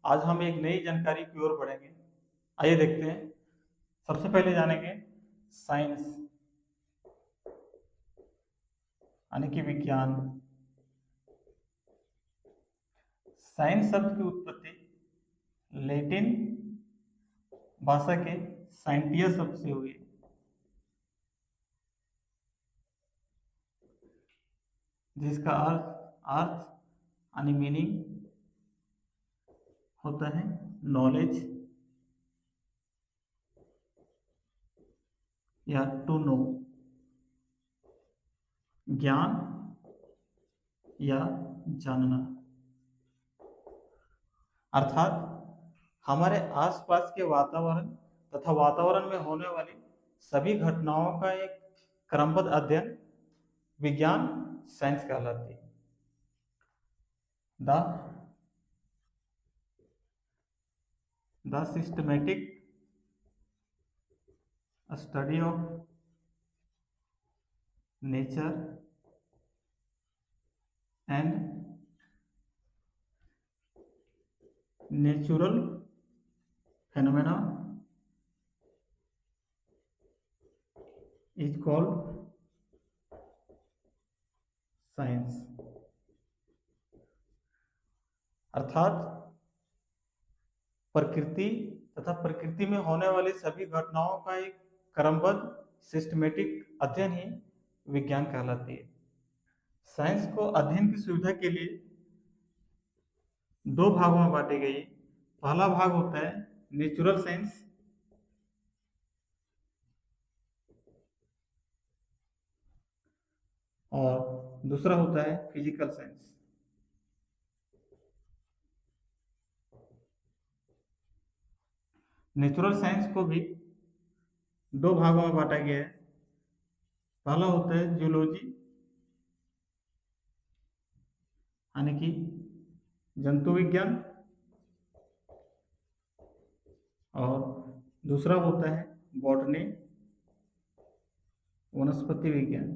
आज हम एक नई जानकारी की ओर बढ़ेंगे। आइए देखते हैं। सबसे पहले जानेंगे साइंस यानी कि विज्ञान। साइंस शब्द की उत्पत्ति लैटिन भाषा के साइंटिया शब्द से हुई, जिसका अर्थ यानी मीनिंग होता है नॉलेज या टू नो, ज्ञान या जानना। अर्थात हमारे आसपास के वातावरण तथा वातावरण में होने वाली सभी घटनाओं का एक क्रमबद्ध अध्ययन विज्ञान साइंस कहलाती है। The systematic study of nature and natural phenomena is called science। अर्थात प्रकृति तथा प्रकृति में होने वाली सभी घटनाओं का एक क्रमबद्ध सिस्टमेटिक अध्ययन ही विज्ञान कहलाती है। साइंस को अध्ययन की सुविधा के लिए दो भागों में बांटी गई। पहला भाग होता है नेचुरल साइंस और दूसरा होता है फिजिकल साइंस। नेचुरल साइंस को भी दो भागों में बांटा गया है। पहला होता है जूलॉजी यानी कि जंतु विज्ञान और दूसरा होता है बॉटनी वनस्पति विज्ञान।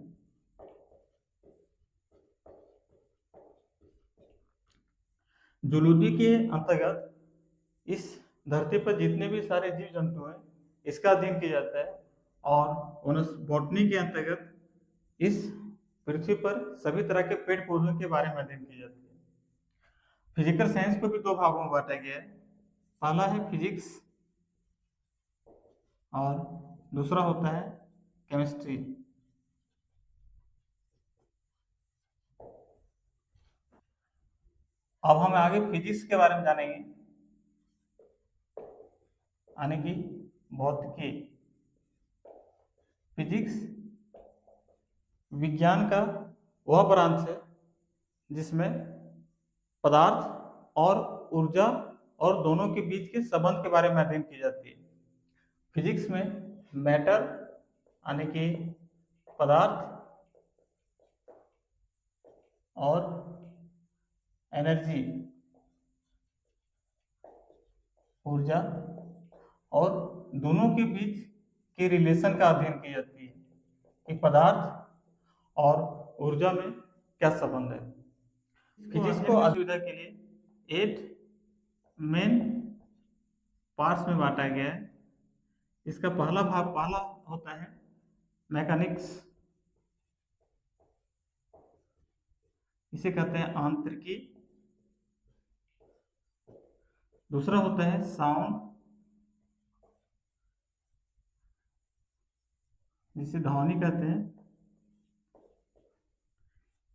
जूलॉजी के अंतर्गत इस धरती पर जितने भी सारे जीव जंतु हैं इसका अध्ययन किया जाता है और बॉटनी के अंतर्गत इस पृथ्वी पर सभी तरह के पेड़ पौधों के बारे में अध्ययन की जाती है। फिजिकल साइंस को भी दो भागों में बांटा गया है। पहला है फिजिक्स और दूसरा होता है केमिस्ट्री। अब हम आगे फिजिक्स के बारे में जानेंगे यानी कि भौतिकी। फिजिक्स विज्ञान का वह ब्रांच है जिसमें पदार्थ और ऊर्जा और दोनों के बीच के संबंध के बारे में अध्ययन की जाती है। फिजिक्स में मैटर यानी कि पदार्थ और एनर्जी ऊर्जा और दोनों के बीच के रिलेशन का अध्ययन की जाती है कि पदार्थ और ऊर्जा में क्या संबंध है। फिजिक्स को सुविधा के लिए 8 मेन पार्ट्स में बांटा गया है। इसका पहला होता है मैकेनिक्स, इसे कहते हैं आंतरिकी। दूसरा होता है साउंड, जिसे ध्वनि कहते हैं।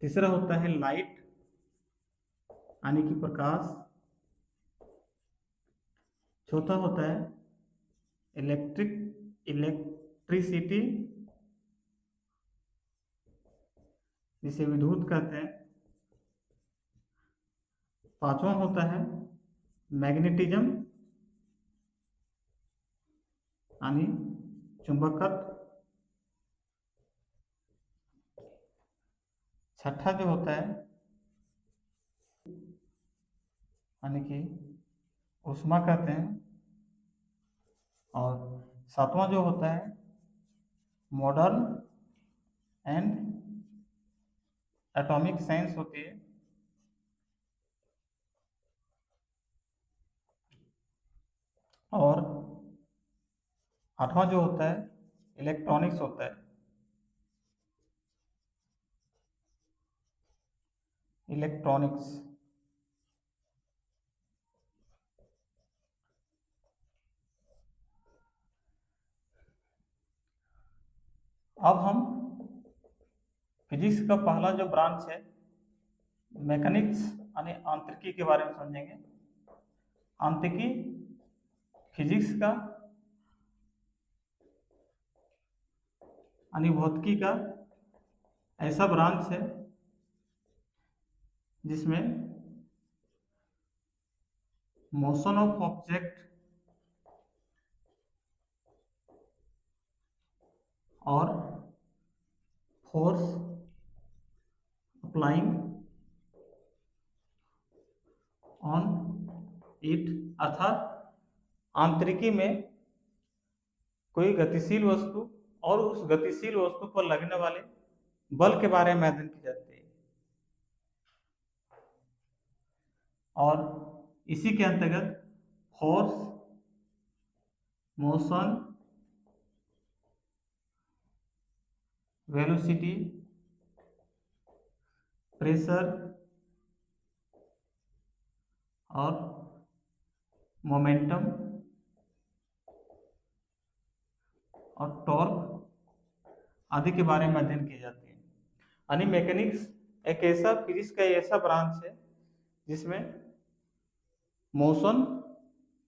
तीसरा होता है लाइट यानी कि प्रकाश। चौथा होता है इलेक्ट्रिसिटी, जिसे विद्युत कहते हैं। पांचवा होता है मैग्नेटिज्म यानी चुंबकत्व। छठा जो होता है यानी कि ऊष्मा कहते हैं। और सातवां जो होता है मॉडर्न एंड एटॉमिक साइंस होती है। और आठवां जो होता है इलेक्ट्रॉनिक्स होता है। इलेक्ट्रॉनिक्स अब हम फिजिक्स का पहला जो ब्रांच है मैकेनिक्स यानी आंतरिकी के बारे में समझेंगे। आंतरिकी फिजिक्स का यानी भौतिकी का ऐसा ब्रांच है जिसमें मोशन ऑफ ऑब्जेक्ट और फोर्स अप्लाइंग ऑन इट, अर्थात आंतरिकी में कोई गतिशील वस्तु और उस गतिशील वस्तु पर लगने वाले बल के बारे में अध्ययन की जाती है। और इसी के अंतर्गत फोर्स, मोशन, वेलोसिटी, प्रेशर और मोमेंटम और टॉर्क आदि के बारे में अध्ययन किए जाते हैं। यानी मैकेनिक्स एक ऐसा फिजिक्स का ऐसा ब्रांच है जिसमें मोशन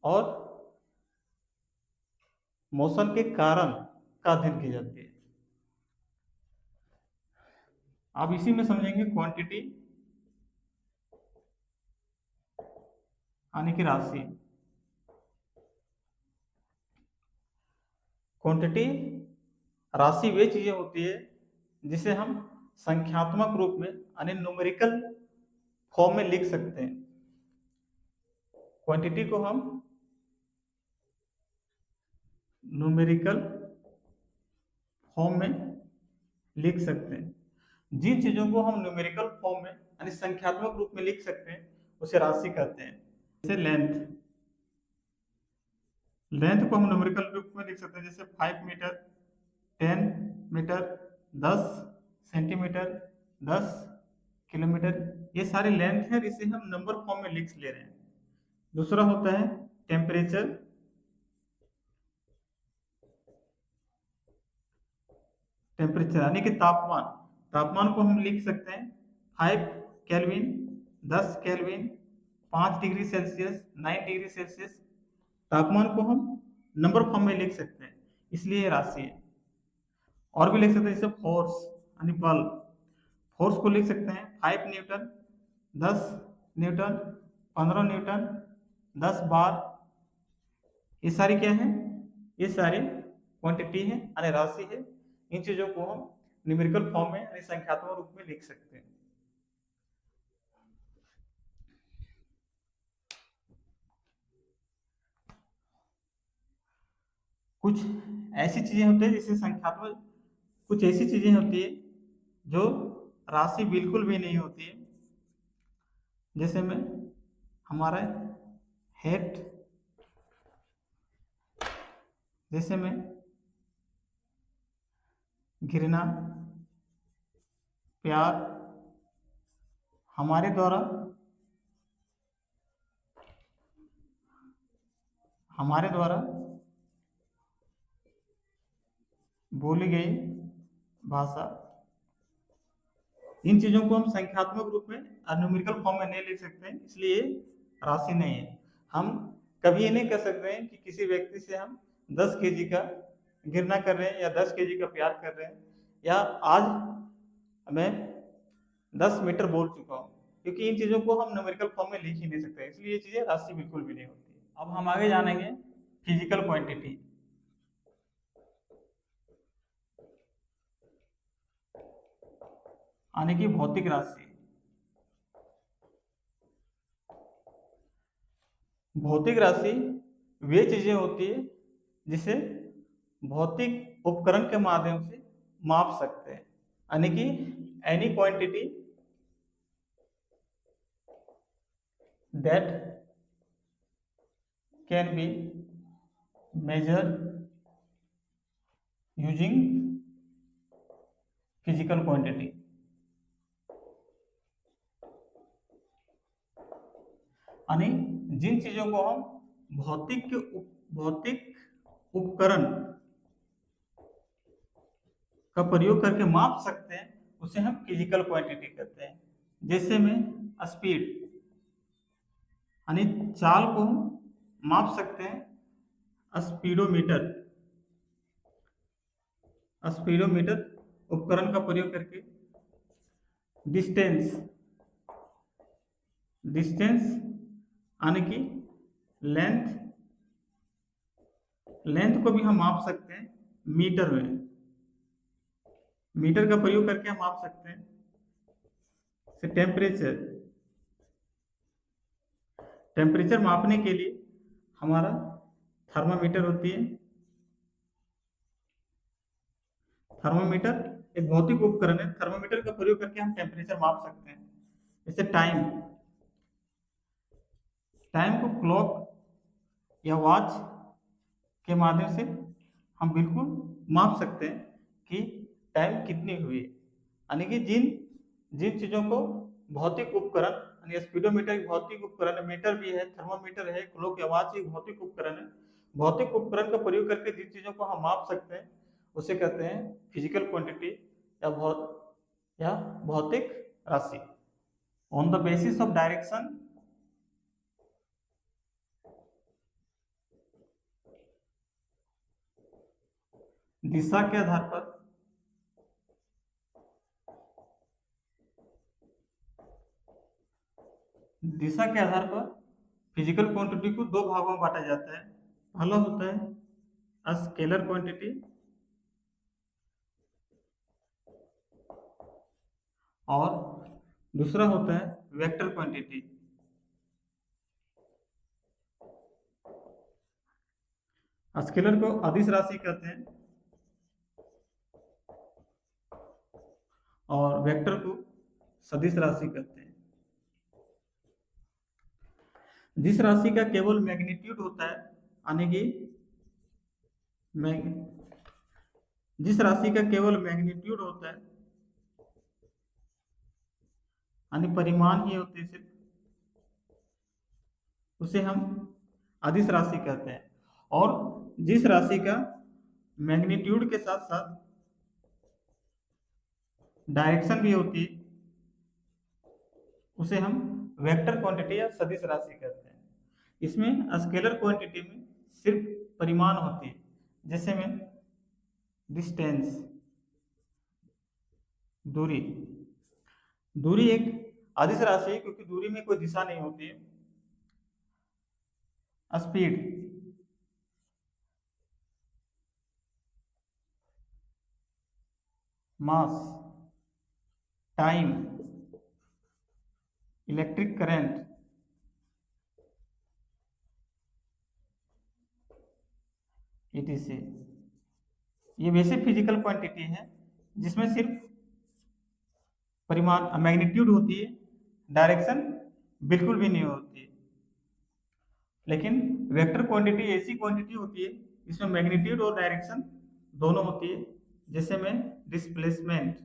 और मोशन के कारण का अध्ययन की जाती है। आप इसी में समझेंगे क्वांटिटी यानी कि राशि। क्वांटिटी राशि वे चीजें होती है जिसे हम संख्यात्मक रूप में यानी न्यूमेरिकल फॉर्म में लिख सकते हैं। क्वांटिटी को हम न्यूमेरिकल फॉर्म में लिख सकते हैं। जिन चीजों को हम न्यूमेरिकल फॉर्म में यानी संख्यात्मक रूप में लिख सकते हैं उसे राशि कहते हैं। जैसे लेंथ को हम न्यूमेरिकल रूप में लिख सकते हैं, जैसे 5 मीटर, 10 मीटर, 10 सेंटीमीटर, 10 किलोमीटर, ये सारी लेंथ है, इसे हम नंबर फॉर्म में लिख ले रहे हैं। दूसरा होता है टेम्परेचर। टेम्परेचर यानी कि तापमान। तापमान को हम लिख सकते हैं 5 kelvin, 10 kelvin, 5 degree Celsius, 9 degree Celsius. तापमान को हम नंबर फॉर्म में लिख सकते हैं, इसलिए ये राशि है। और भी लिख सकते हैं जैसे फोर्स यानी बल। फोर्स को लिख सकते हैं 5 न्यूटन, 10 न्यूटन, 15 न्यूटन, 10 बार। ये सारी क्या है? ये सारी क्वांटिटी है यानी राशि है। इन चीजों को हम न्यूमेरिकल फॉर्म में यानी संख्यात्मक रूप में लिख सकते हैं। कुछ ऐसी चीजें होती है जिसे संख्यात्मक, कुछ ऐसी चीजें होती है जो राशि बिल्कुल भी नहीं होती है। जैसे में हमारा हेट, जैसे में घृणा, प्यार, हमारे द्वारा बोली गई भाषा। इन चीजों को हम संख्यात्मक रूप में न्यूमेरिकल फॉर्म में नहीं लिख सकते हैं, इसलिए राशि नहीं है। हम कभी ये नहीं कह सकते हैं कि किसी व्यक्ति से हम 10 केजी का घृणा कर रहे हैं या 10 केजी का प्यार कर रहे हैं, या आज मैं 10 मीटर बोल चुका हूँ, क्योंकि इन चीजों को हम न्यूमेरिकल फॉर्म में लिख ही नहीं सकते, इसलिए ये चीजें राशि बिल्कुल भी नहीं होती। अब हम आगे जानेंगे फिजिकल क्वांटिटी यानी कि भौतिक राशि। भौतिक राशि वे चीजें होती है जिसे भौतिक उपकरण के माध्यम से माप सकते हैं, यानी कि any quantity that can be measure using physical quantity. यानी जिन चीजों को हम भौतिक उपकरण का प्रयोग करके माप सकते हैं उसे हम फिजिकल क्वांटिटी कहते हैं। जैसे में स्पीड, यानी चाल को हम माप सकते हैं स्पीडोमीटर उपकरण का प्रयोग करके। डिस्टेंस यानी कि लेंथ को भी हम माप सकते हैं मीटर में। मीटर का प्रयोग करके हम माप सकते हैं। टेम्परेचर मापने के लिए हमारा थर्मामीटर होती है। थर्मामीटर एक भौतिक उपकरण है। थर्मामीटर का प्रयोग करके हम टेम्परेचर माप सकते हैं। जैसे टाइम को क्लॉक या वॉच के माध्यम से हम बिल्कुल माप सकते हैं कि टाइम कितनी हुई। यानी कि जिन चीजों को भौतिक उपकरण, यानी स्पीडोमीटर एक भौतिक उपकरण है, मीटर भी है, थर्मामीटर है, क्लॉक या वॉच एक भौतिक उपकरण है। भौतिक उपकरण का प्रयोग करके जिन चीजों को हम माप सकते हैं उसे कहते हैं फिजिकल क्वांटिटी या भौतिक राशि। On the basis of direction, दिशा के आधार पर फिजिकल क्वांटिटी को दो भागों में बांटा जाता है। पहला होता है स्केलर क्वांटिटी और दूसरा होता है वेक्टर क्वांटिटी। स्केलर को अदिश राशि कहते हैं और वेक्टर को सदिश राशि कहते हैं। जिस राशि का केवल मैग्नीट्यूड होता है, यानी कि जिस राशि का केवल मैग्नीट्यूड होता है, यानी परिमाण ही होते हैं सिर्फ, उसे हम अदिश राशि कहते हैं। और जिस राशि का मैग्नीट्यूड के साथ साथ डायरेक्शन भी होती है उसे हम वेक्टर क्वांटिटी या सदिश राशि कहते हैं। इसमें स्केलर क्वांटिटी में सिर्फ परिमाण होती है। जैसे में डिस्टेंस, दूरी एक अदिश राशि है क्योंकि दूरी में कोई दिशा नहीं होती है। स्पीड, मास, टाइम, इलेक्ट्रिक करंट, etc। ये वैसे फिजिकल क्वांटिटी है जिसमें सिर्फ परिमाण मैग्नीट्यूड होती है, डायरेक्शन बिल्कुल भी नहीं होती है। लेकिन वेक्टर क्वांटिटी ऐसी क्वांटिटी होती है जिसमें मैग्नीट्यूड और डायरेक्शन दोनों होती है। जैसे में डिस्प्लेसमेंट,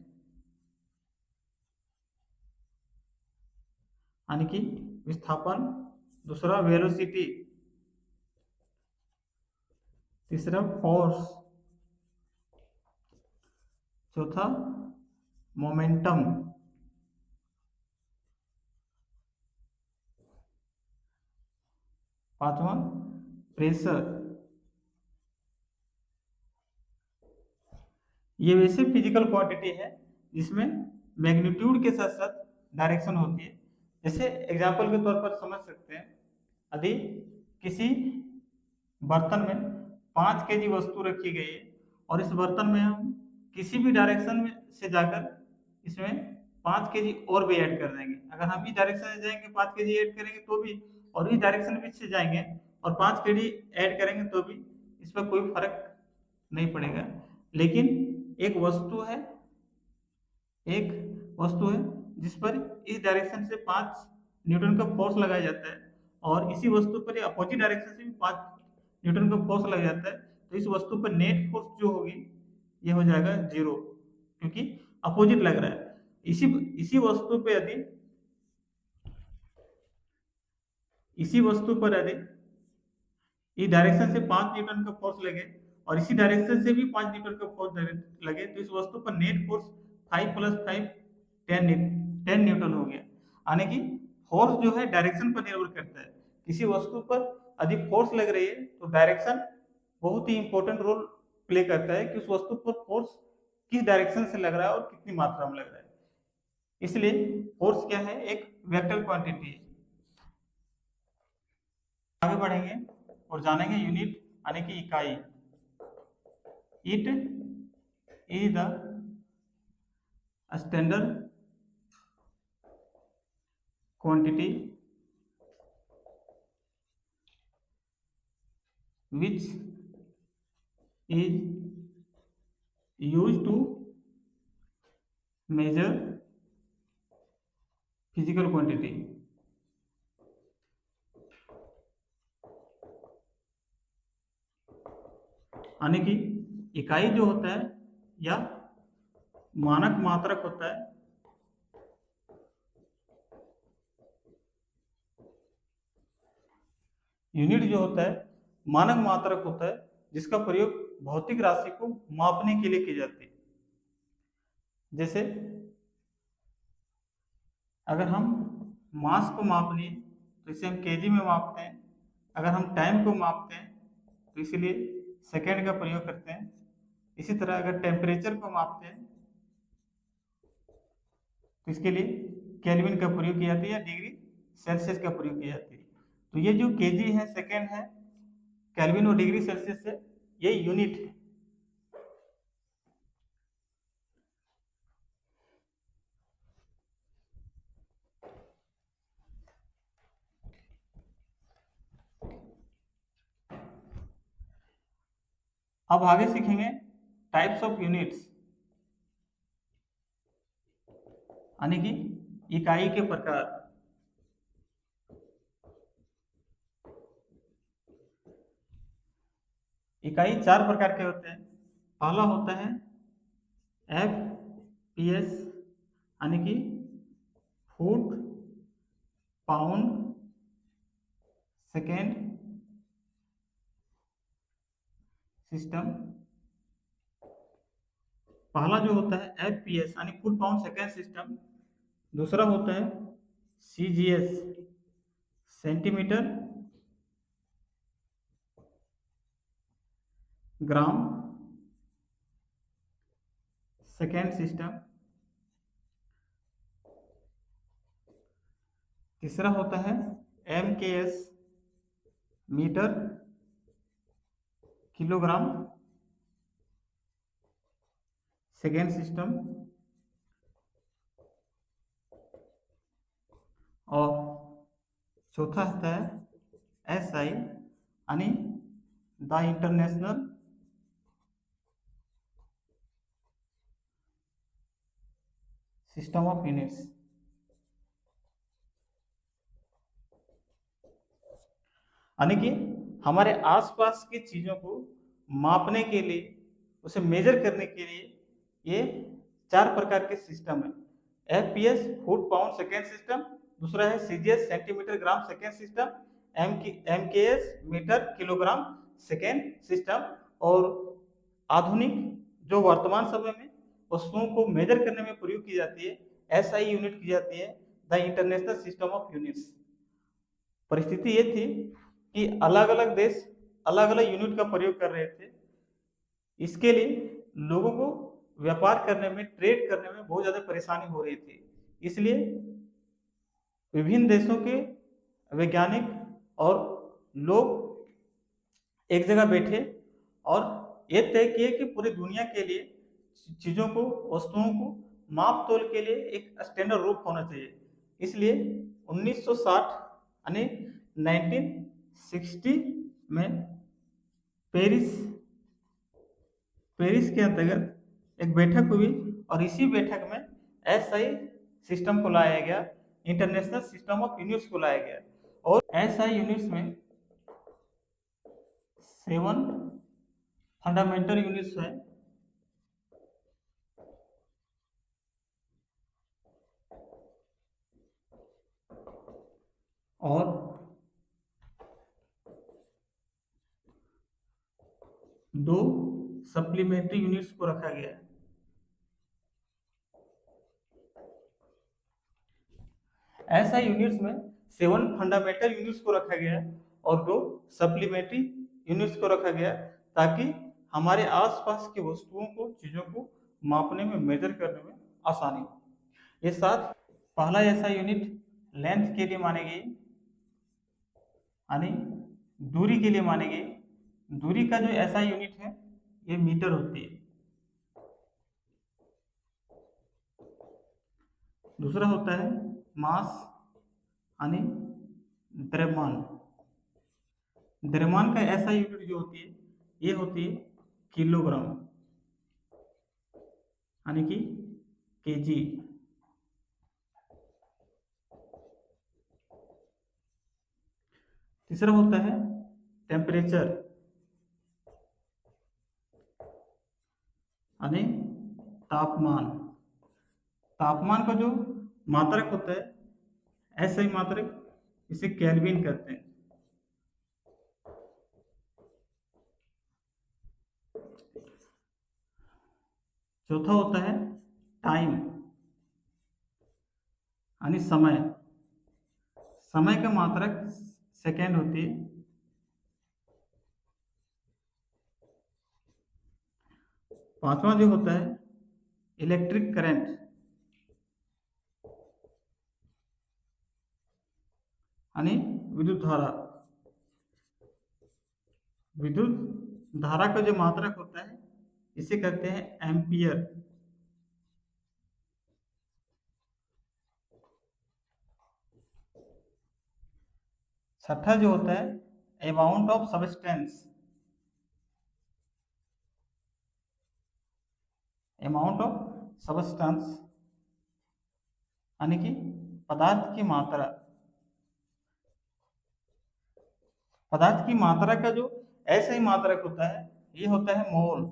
यानी कि विस्थापन, दूसरा वेलोसिटी, तीसरा फोर्स, चौथा मोमेंटम, पांचवा प्रेशर। ये वैसे फिजिकल क्वांटिटी है जिसमें मैग्नीट्यूड के साथ साथ डायरेक्शन होती है। जैसे एग्जांपल के तौर पर समझ सकते हैं, यदि किसी बर्तन में 5 kg वस्तु रखी गई है और इस बर्तन में हम किसी भी डायरेक्शन में से जाकर इसमें 5 kg और भी ऐड कर देंगे। अगर हम इस डायरेक्शन से जाएंगे 5 kg ऐड करेंगे तो भी, और इस डायरेक्शन से जाएंगे और 5 kg ऐड करेंगे तो भी इस पर कोई फर्क नहीं पड़ेगा। लेकिन एक वस्तु है जिस पर इस डायरेक्शन से 5 न्यूटन का फोर्स लगाया जाता है और इसी वस्तु पर अपोजिट डायरेक्शन से भी 5 न्यूटन का फोर्स लग जाता है, तो इस वस्तु पर नेट फोर्स जो होगी ये हो जाएगा 0, क्योंकि अपोजिट लग रहा है। इसी इसी वस्तु पे यदि इसी वस्तु पर यदि इस डायरेक्शन से 5 न्यूटन का फोर्स लगे और इसी डायरेक्शन से भी 5 न्यूटन का फोर्स लगे, तो इस वस्तु पर नेट फोर्स 5 + 5 10 न्यूटन हो गया। यानी कि फोर्स जो है डायरेक्शन पर निर्भर करता है। किसी वस्तु पर यदि फोर्स लग रही है तो डायरेक्शन बहुत ही इंपॉर्टेंट रोल प्ले करता है कि उस वस्तु पर फोर्स किस डायरेक्शन से लग रहा है और कितनी मात्रा में लग रहा है। इसलिए फोर्स क्या है, एक वेक्टर क्वांटिटी है। आगे बढ़ेंगे और जानेंगे यूनिट यानी कि इकाई। It is the standard quantity which is used to measure physical quantity। यानी कि इकाई जो होता है या मानक मात्रक होता है, यूनिट जो होता है मानक मात्रक होता है जिसका प्रयोग भौतिक राशि को मापने के लिए की जाती है। जैसे अगर हम मास को माप लिए तो इसे हम केजी में मापते हैं, अगर हम टाइम को मापते हैं तो इसीलिए सेकेंड का प्रयोग करते हैं। इसी तरह अगर टेम्परेचर को मापते हैं तो इसके लिए केल्विन का प्रयोग किया जाता है या डिग्री सेल्सियस का प्रयोग किया जाता है। तो ये जो केजी है, सेकेंड है, केल्विन और डिग्री सेल्सियस है, ये यूनिट है। अब आगे सीखेंगे टाइप्स ऑफ यूनिट्स, यानी कि इकाई के प्रकार। इकाई 4 प्रकार के होते हैं। पहला होता है FPS, यानी कि फुट पाउंड सेकेंड सिस्टम। पहला जो होता है FPS यानी फुट पाउंड सेकेंड सिस्टम। दूसरा होता है CGS centimetre gram second system. तीसरा होता है MKS metre kilogram second system. और चौथा होता है SI यानी the international system of units. यानी कि हमारे आसपास की चीजों को मापने के लिए, उसे मेजर करने के लिए ये 4 प्रकार के सिस्टम है। FPS foot pound second system, दूसरा है CGS centimetre gram second system, MKS metre kilogram second system, और आधुनिक जो वर्तमान समय में वस्तुओं को मेजर करने में प्रयोग की जाती है SI यूनिट की जाती है, the international system of units. परिस्थिति ये थी कि अलग अलग देश अलग अलग यूनिट का प्रयोग कर रहे थे। इसके लिए लोगों को व्यापार करने में, ट्रेड करने में बहुत ज्यादा परेशानी हो रही थी। इसलिए विभिन्न देशों के वैज्ञानिक और लोग एक जगह बैठे और ये तय किए कि पूरी दुनिया के लिए चीजों को, वस्तुओं को माप तोल के लिए एक स्टैंडर्ड रूप होना चाहिए। इसलिए 1960 यानी 1960 में पेरिस के अंतर्गत एक बैठक हुई और इसी बैठक में SI सिस्टम को लाया गया, इंटरनेशनल सिस्टम ऑफ यूनिट्स को लाया गया। और SI यूनिट्स में 7 फंडामेंटल यूनिट्स है और 2 सप्लीमेंट्री यूनिट्स को रखा गया है। ऐसा यूनिट्स में 7 फंडामेंटल यूनिट्स को रखा गया है और 2 सप्लीमेंट्री यूनिट्स को रखा गया है ताकि हमारे आसपास की वस्तुओं को, चीजों को मापने में, मेजर करने में आसानी हो। ये साथ पहला ऐसा यूनिट लेंथ के लिए माने गई, यानी दूरी के लिए माने गई। दूरी का जो ऐसा यूनिट है ये मीटर होती है। दूसरा होता है मास, यानी द्रव्यमान। द्रव्यमान का ऐसा यूनिट जो होती है ये होती है किलोग्राम, यानी कि केजी। तीसरा होता है टेम्परेचर, यानी तापमान। तापमान का जो मात्रक होता है ऐसा ही मात्रक, इसे केल्विन कहते हैं। चौथा होता है टाइम, यानी समय। समय का मात्रक सेकेंड होती है। पांचवा जो होता है इलेक्ट्रिक करंट, यानी विद्युत धारा। विद्युत धारा का जो मात्रक होता है इसे कहते हैं एम्पियर। छठा जो होता है amount of substance, amount of substance, यानी कि पदार्थ की मात्रा। पदार्थ की मात्रा का जो ऐसा ही मात्रक होता है ये होता है मोल।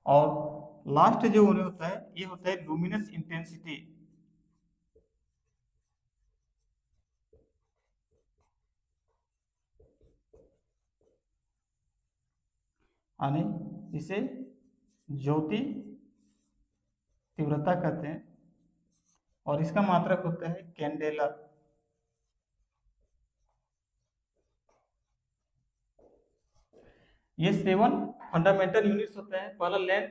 और लास्ट जो होता है ये होता है लुमिनस इंटेंसिटी। यानी इसे ज्योति तीव्रता कहते हैं और इसका मात्रक होता है कैंडेला। ये 7 फंडामेंटल यूनिट्स होते हैं। पहला लेंथ,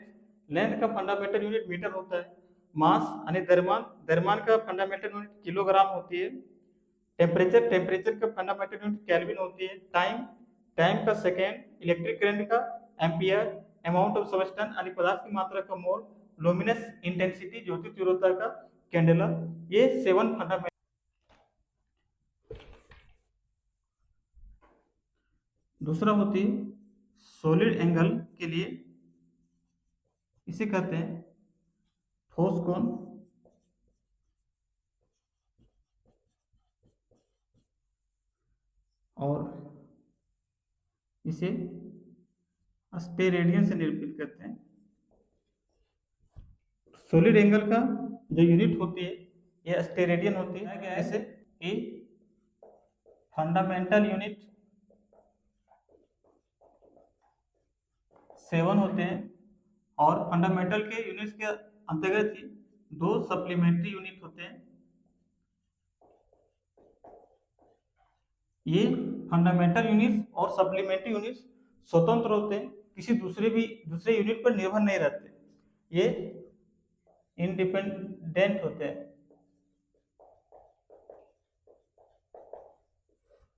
लेंथ का फंडामेंटल यूनिट मीटर होता है। मास यानी द्रव्यमान, द्रव्यमान का फंडामेंटल यूनिट किलोग्राम होती है। टेम्परेचर, टेम्परेचर का फंडामेंटल यूनिट केल्विन होती है। टाइम, टाइम का सेकेंड। इलेक्ट्रिक करंट का एम्पियर। अमाउंट ऑफ सब्सटेंस यानी पदार्थ की मात्रा का मोल। लुमिनस इंटेंसिटी ज्योति तीव्रता का कैंडेला। ये 7 फंडामेंटल। दूसरा होती है सॉलिड एंगल के लिए, इसे कहते हैं ठोस कोण। और इसे स्टेरेडियन से निरूपित करते हैं। सॉलिड एंगल का जो यूनिट होती है ये स्टेरेडियन होती है। जैसे कि फंडामेंटल यूनिट 7 होते हैं और फंडामेंटल के यूनिट्स के अंतर्गत ही 2 सप्लीमेंट्री यूनिट होते हैं। ये फंडामेंटल यूनिट्स और सप्लीमेंट्री यूनिट्स स्वतंत्र होते हैं, किसी दूसरे यूनिट पर निर्भर नहीं रहते। ये इंडिपेंडेंट होते हैं।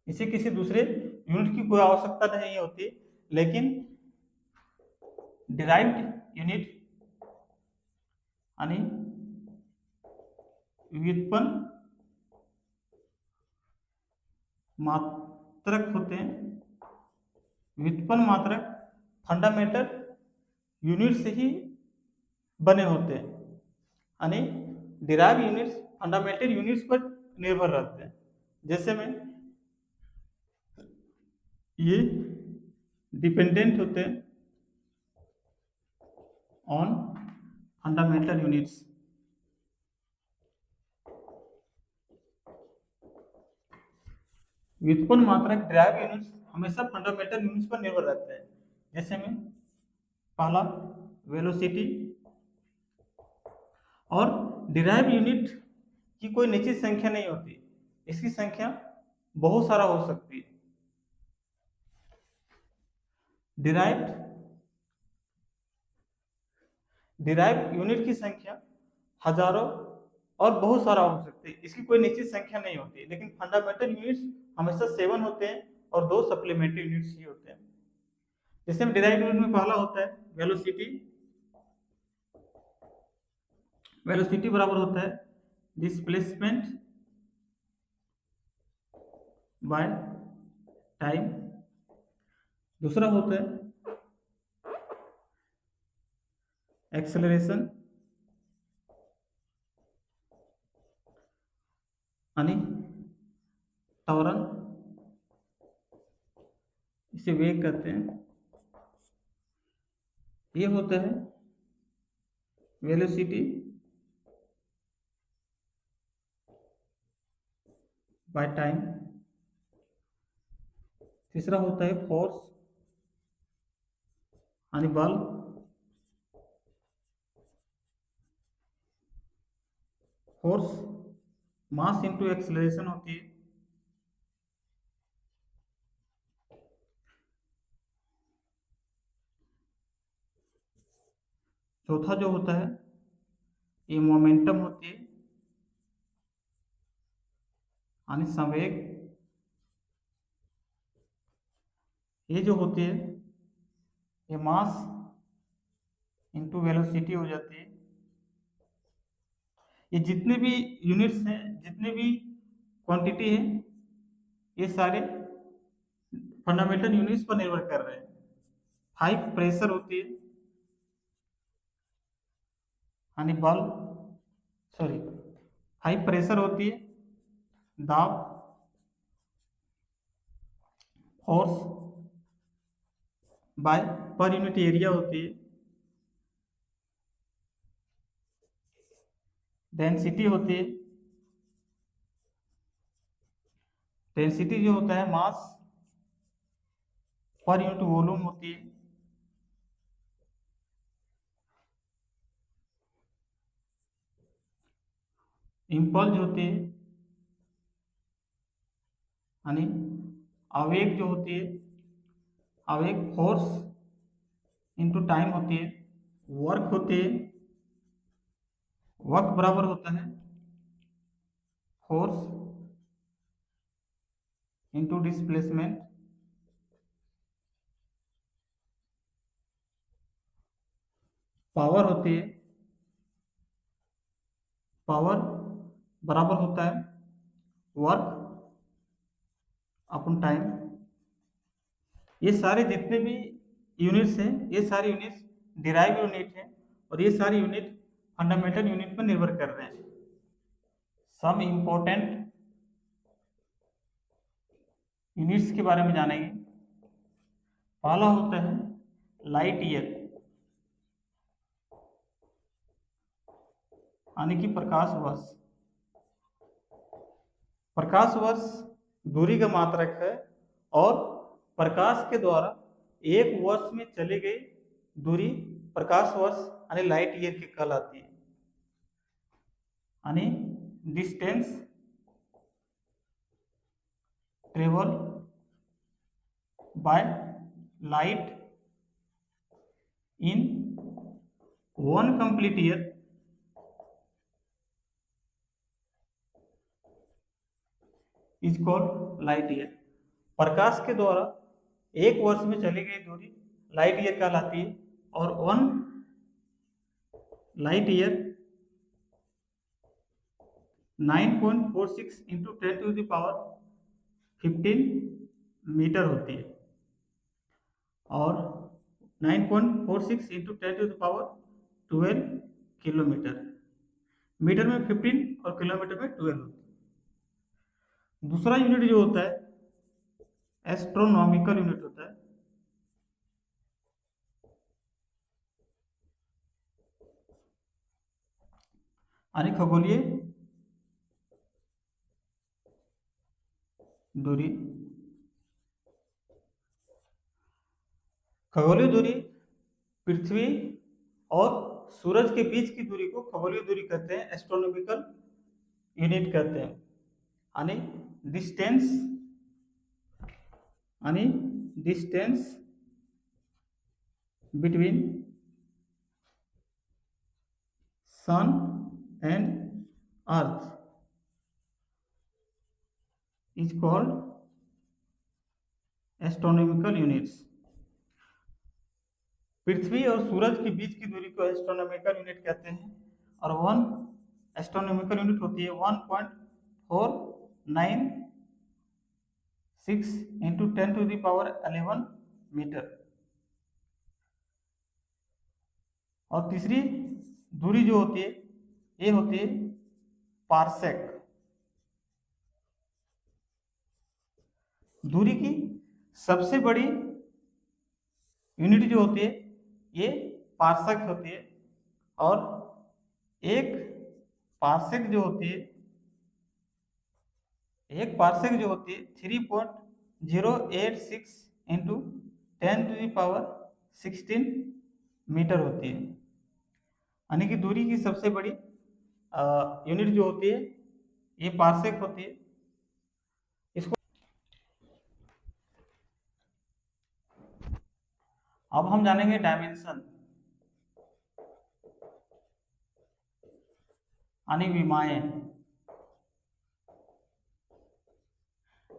इसे किसी दूसरे यूनिट की कोई आवश्यकता नहीं होती। लेकिन डिराइव्ड यूनिट यानी व्युत्पन्न मात्रक होते हैं। व्युत्पन्न मात्रक फंडामेंटल यूनिट से ही बने होते हैं, यानी डिराइव यूनिट्स फंडामेंटल यूनिट्स पर निर्भर रहते हैं। जैसे में ये डिपेंडेंट होते हैं ऑन फंडामेंटल यूनिट्स। व्युत्पन्न मात्रक ड्राइव यूनिट्स हमेशा फंडामेंटल यूनिट्स पर निर्भर रहते हैं। जैसे में पहला वेलोसिटी, और डिराइव यूनिट की कोई निश्चित संख्या नहीं होती, इसकी संख्या बहुत सारा हो सकती है। डिराइव यूनिट की संख्या हजारों और बहुत सारा हो सकती है, इसकी कोई निश्चित संख्या नहीं होती। लेकिन फंडामेंटल यूनिट्स हमेशा 7 होते हैं और 2 सप्लीमेंट्री यूनिट्स ही होते हैं। जैसे डिराइव यूनिट में पहला होता है वेलोसिटी। वेलोसिटी बराबर होता है डिस्प्लेसमेंट बाय टाइम। दूसरा होता है एक्सेलरेशन यानी त्वरण, इसे वेग कहते हैं। ये होता है वेलोसिटी बाय टाइम। तीसरा होता है फोर्स यानी बल। फोर्स मास इंटू एक्सेलरेशन होती है। चौथा जो होता है ये मोमेंटम होती है यानी संवेग। ये जो होती है ये मास इंटू वेलोसिटी हो जाती है। ये जितने भी यूनिट्स हैं, जितने भी क्वांटिटी है, ये सारे फंडामेंटल यूनिट्स पर निर्भर कर रहे हैं। हाई प्रेशर होती है यानी बल, सॉरी, हाई प्रेशर होती है दाब। Force by per unit area होती है। डेंसिटी होती है, डेंसिटी जो होता है मास पर यूनिट वॉल्यूम होती है। इम्पल्स होती है यानी आवेग जो होती है, आवेग फोर्स इंटू टाइम होती है। वर्क होती है, वर्क बराबर होता है फोर्स इंटू डिस्प्लेसमेंट। पावर होती है, पावर बराबर होता है वर्क अपन टाइम। ये सारे जितने भी यूनिट्स हैं, ये सारे यूनिट्स डिराइव यूनिट हैं और ये सारे यूनिट फंडामेंटल यूनिट पर निर्भर कर रहे हैं। सम इंपॉर्टेंट यूनिट्स के बारे में जानेंगे। पहला होता है लाइट ईयर यानी कि प्रकाश वर्ष। प्रकाश वर्ष दूरी का मात्रक है और प्रकाश के द्वारा एक वर्ष में चली गई दूरी प्रकाश वर्ष यानी लाइट ईयर की कहलाती है। यानी distance travel by light in one complete year is called light year. प्रकाश के द्वारा एक वर्ष में चली गई दूरी लाइट ईयर कहलाती है और 1 लाइट ईयर 9.46 इंटू 10⁻15 मीटर होती है और 9.46 इंटू 10⁻12 किलोमीटर। मीटर में 15 और किलोमीटर में 12 होती है। दूसरा यूनिट जो होता है एस्ट्रोनॉमिकल यूनिट होता है। यानी खगोलीय दूरी। खगोलीय दूरी पृथ्वी और सूरज के बीच की दूरी को खगोलीय दूरी कहते हैं, एस्ट्रोनॉमिकल यूनिट कहते हैं। यानी डिस्टेंस, यानी distance between sun and earth is called astronomical units. पृथ्वी और सूरज के बीच की दूरी को एस्ट्रोनॉमिकल यूनिट कहते हैं। और वन एस्ट्रोनॉमिकल यूनिट होती है 1.496 इंटू 10⁻11 मीटर। और तीसरी दूरी जो होती है ये होती है पार्सेक। दूरी की सबसे बड़ी यूनिट जो होती है ये पार्सेक होती है। और एक पार्सेक जो होती है 3.086 इंटू 10⁻16 मीटर होती है। यानी कि दूरी की सबसे बड़ी यूनिट जो होती है ये पार्सेक होती है। इसको अब हम जानेंगे डायमेंशन, यानी विमाएं।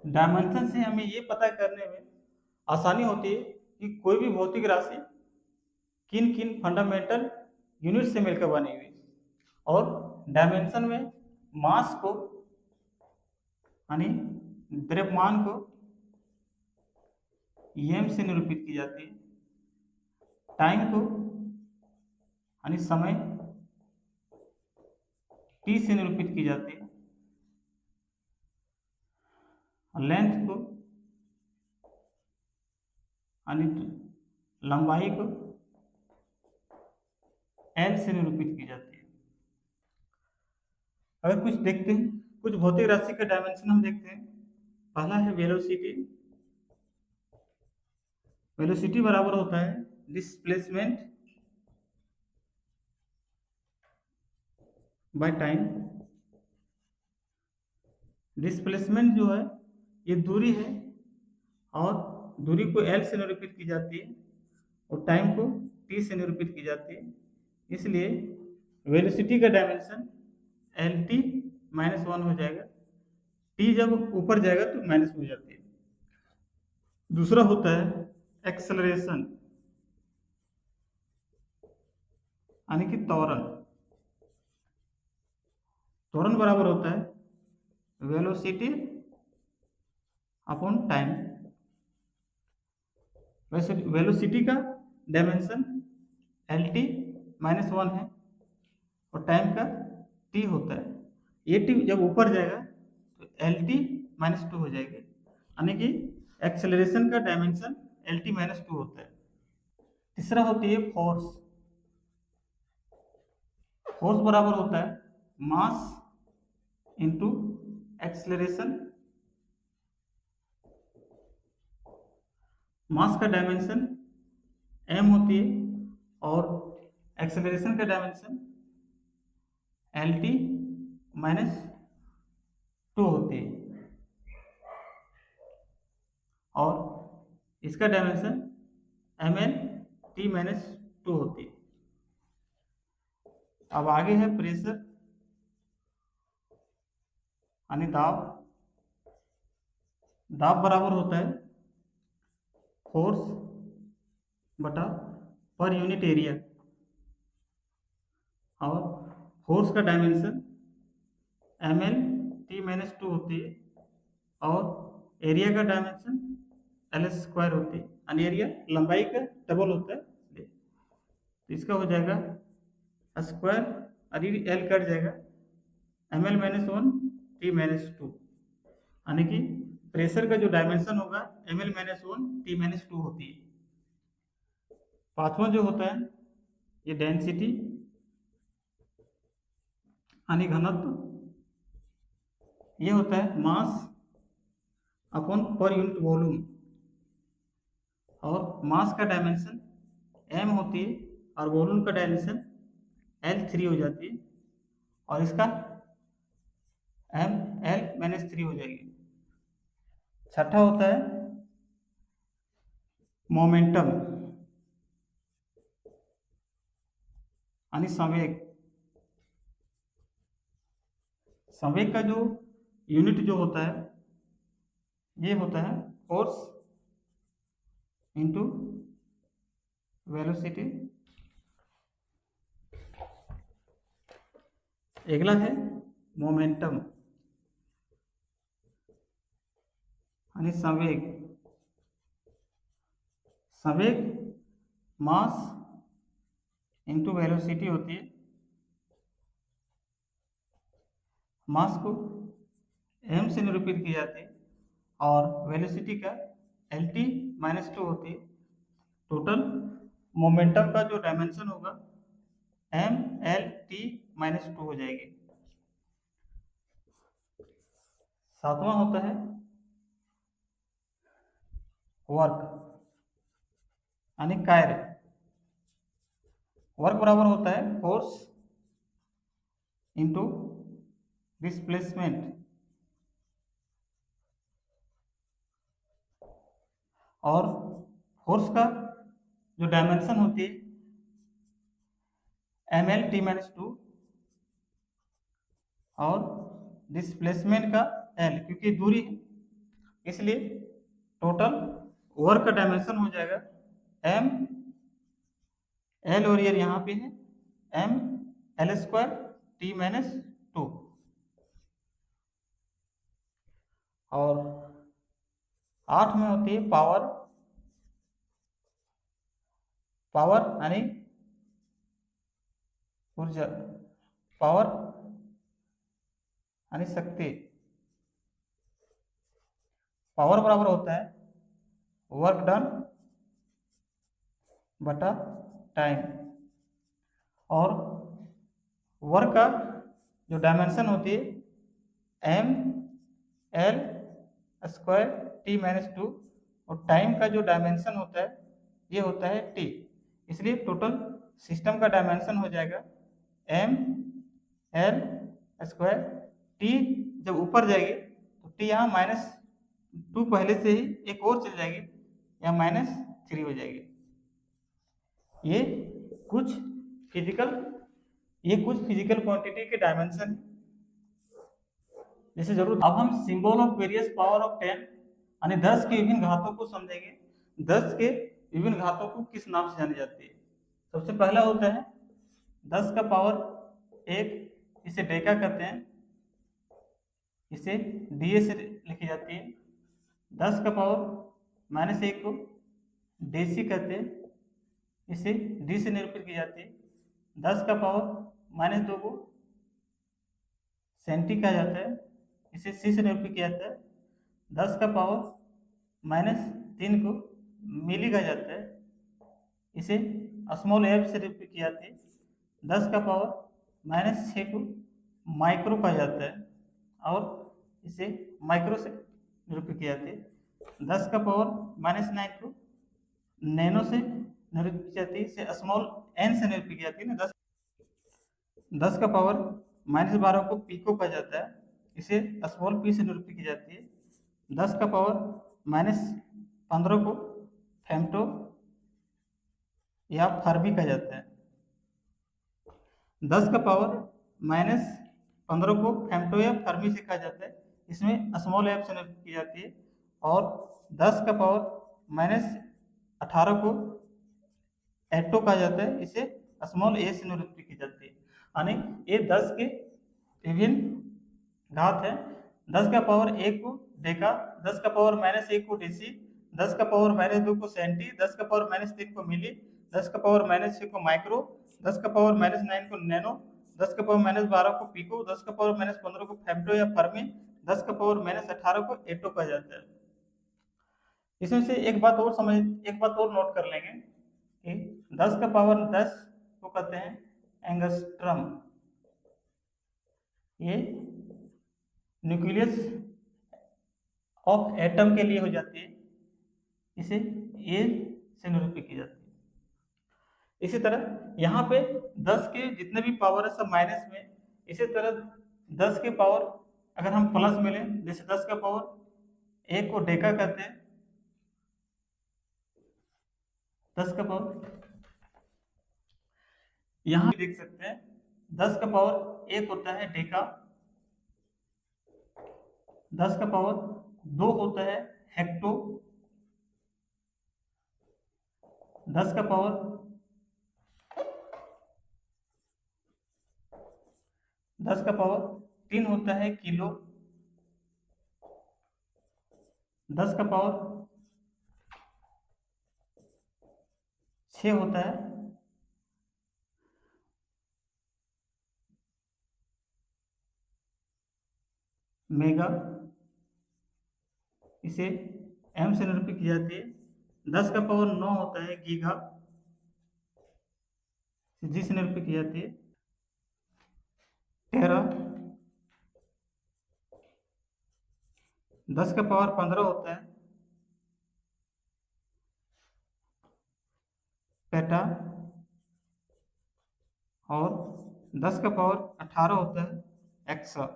डायमेंशन से हमें ये पता करने में आसानी होती है कि कोई भी भौतिक राशि किन किन फंडामेंटल यूनिट से मिलकर बनी हुई। और डायमेंशन में मास को, यानी द्रव्यमान को एम से निरूपित की जाती है। टाइम को, यानी समय, टी से निरूपित की जाती है। लेंथ को, यानी लंबाई को एल से निरूपित की जाती है। अगर कुछ देखते हैं, कुछ भौतिक राशि का डायमेंशन हम देखते हैं। पहला है वेलोसिटी। वेलोसिटी बराबर होता है डिस्प्लेसमेंट बाय टाइम। डिस्प्लेसमेंट जो है ये दूरी है और दूरी को एल से निरूपित की जाती है और टाइम को टी से निरूपित की जाती है। इसलिए वेलोसिटी का डायमेंशन एल टी -1 हो जाएगा। टी जब ऊपर जाएगा तो माइनस हो जाती है। दूसरा होता है एक्सेलरेशन, यानी कि त्वरण। त्वरण बराबर होता है वेलोसिटी अपॉन टाइम। वैसे वेलोसिटी का डायमेंशन एल टी -1 है और टाइम का टी होता है। ये टी जब ऊपर जाएगा तो एल टी -2 हो जाएगी, यानी कि एक्सेलरेशन का डायमेंशन एल टी -2 होता है। तीसरा होती है फोर्स। फोर्स बराबर होता है मास इंटू एक्सेलरेशन। मास का डायमेंशन m होती है और एक्सेलरेशन का डायमेंशन एल टी -2 होती है और इसका डायमेंशन एम एल टी -2 होती है। अब आगे है प्रेशर, यानी दाब। दाब बराबर होता है फोर्स बटा पर यूनिट एरिया। और फोर्स का डायमेंशन एम एल टी -2 होती है और एरिया का डायमेंशन एल स्क्वायर होती है, यानी एरिया लंबाई का डबल होता है। तो इसका हो जाएगा स्क्वायर, अरे एल कट जाएगा, एम एल -1 टी -2। यानी कि प्रेशर का जो डायमेंशन होगा ml-1 T-2 होती है। पांचवा जो होता है ये डेंसिटी यानी घनत्व, ये होता है mass upon per unit volume, और मास का डायमेंशन m होती है और वॉल्यूम का डायमेंशन L3 हो जाती है, और इसका ml-3 हो जाएगी। छठा होता है मोमेंटम यानी संवेग। संवेग का जो यूनिट जो होता है ये होता है फोर्स इंटू वेलोसिटी। अगला है मोमेंटम यानी संवेग। संवेग मास इंटू वेलोसिटी होती है। मास को m से निरूपित की जाती है और वेलोसिटी का LT-2 होती है। टोटल मोमेंटम का जो डायमेंशन होगा mLT-2 हो जाएगी। सातवां होता है वर्क यानी कार्य। वर्क बराबर होता है फोर्स इंटू डिस्प्लेसमेंट, और फोर्स का जो डायमेंशन होती है mL-2 और डिस्प्लेसमेंट का L, क्योंकि दूरी है इसलिए टोटल वर्क का डायमेंशन हो जाएगा m L और ये यहाँ पे है mL2T-2। और 8 में होती है पावर। पावर यानी ऊर्जा, पावर यानी शक्ति। पावर बराबर होता है वर्क डन बटा टाइम, और वर्क का जो डायमेंशन होती है mL2T-2, और टाइम का जो डायमेंशन होता है ये होता है T, इसलिए टोटल सिस्टम का डायमेंशन हो जाएगा mL2T। जब ऊपर जाएगी तो T यहाँ -2 पहले से ही एक और चल जाएगी, यहाँ -3 हो जाएगी। ये कुछ फिजिकल क्वांटिटी के डायमेंशन। जैसे जरूर अब हम symbol of various power of 10 यानी 10 के विभिन्न घातों को समझेंगे। 10 के विभिन्न घातों को किस नाम से जानी जाती है। सबसे पहला होता है 10 का पावर 1, इसे डेका कहते हैं, इसे DA से लिखी जाती है। 10 का पावर -1 को डेसी कहते हैं, इसे D से निरूपित की जाती है। 10 का पावर -2 को सेंटी कहा जाता है, इसे C से निरूपित किया जाता है। 10 का पावर -3 को मिली कहा जाता है, इसे स्मॉल f से निरूपित की जाती है। 10 का पावर -6 को माइक्रो कहा जाता है और इसे माइक्रो से निरूपित की जाती है। 10 का पावर -9 को नैनो से निरूपित की जाती है, इसे स्मॉल n से निरूपित की जाती है ना। 10 का पावर -12 को पिको कहा जाता है, इसे स्मॉल p से निरूपित की जाती है। 10 का पावर -15 को फेम्टो या फर्मी कहा जाता है। 10 का पावर -15 को फेम्टो या फर्मी से कहा जाता है, इसमें स्मॉल f से निरूपित की जाती है। और 10 का पावर -18 को एटो कहा जाता है, इसे स्मॉल a से निरूपित की जाती है। यानी ये 10 के विभिन्न घात है। 10 का पावर 1 को डेका, 10 का पावर -1 को डेसी, 10 का पावर -2 को सेंटी, 10 का पावर -3 को मिली, 10 का पावर -6 को माइक्रो, 10 का पावर -9 को नैनो, 10 का पावर -12 को पिको, 10 का पावर -15 को फेम्टो या फर्मी, 10 का पावर -18 को एटो कहा जाता है। इसमें से एक बात और नोट कर लेंगे कि 10 का पावर 10 को कहते हैं एंगस्ट्रम। ये न्यूक्लियस ऑफ एटम के लिए हो जाती है, इसे ए से निरूपित की जाती है। इसी तरह यहाँ पे 10 के जितने भी पावर है सब माइनस में, इसी तरह 10 के पावर अगर हम प्लस में लें, जैसे 10 का पावर 1 को डेका कहते हैं, 10 का पावर यहाँ देख सकते हैं 10 का पावर 1 होता है डेका, 10 का पावर 2 होता है हेक्टो, 10 का पावर 3 होता है किलो, 10 का पावर 6 होता है मेगा, इसे एम से निरूपित की जाती है। 10 का पावर 9 होता है गीगा, जी से निरूपित की जाती है। टेरा, 10 का पावर 15 होता है पेटा, और 10 का पावर 18 होता है एक्सा।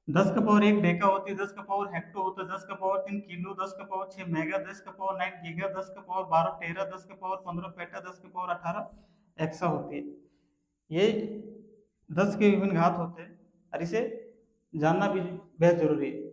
10 का पावर 1 डेका होती है, 10 का पावर हेक्टो होता है, 10 का पावर 3 किलो, 10 का पावर 6 मेगा, 10 का पावर 9 गीगा, 10 का पावर 12 टेरा, 10 का पावर 15 पेटा, 10 का पावर 18 एक्सा होती है। ये 10 के विभिन्न घात होते हैं और इसे जानना भी बेहद जरूरी है।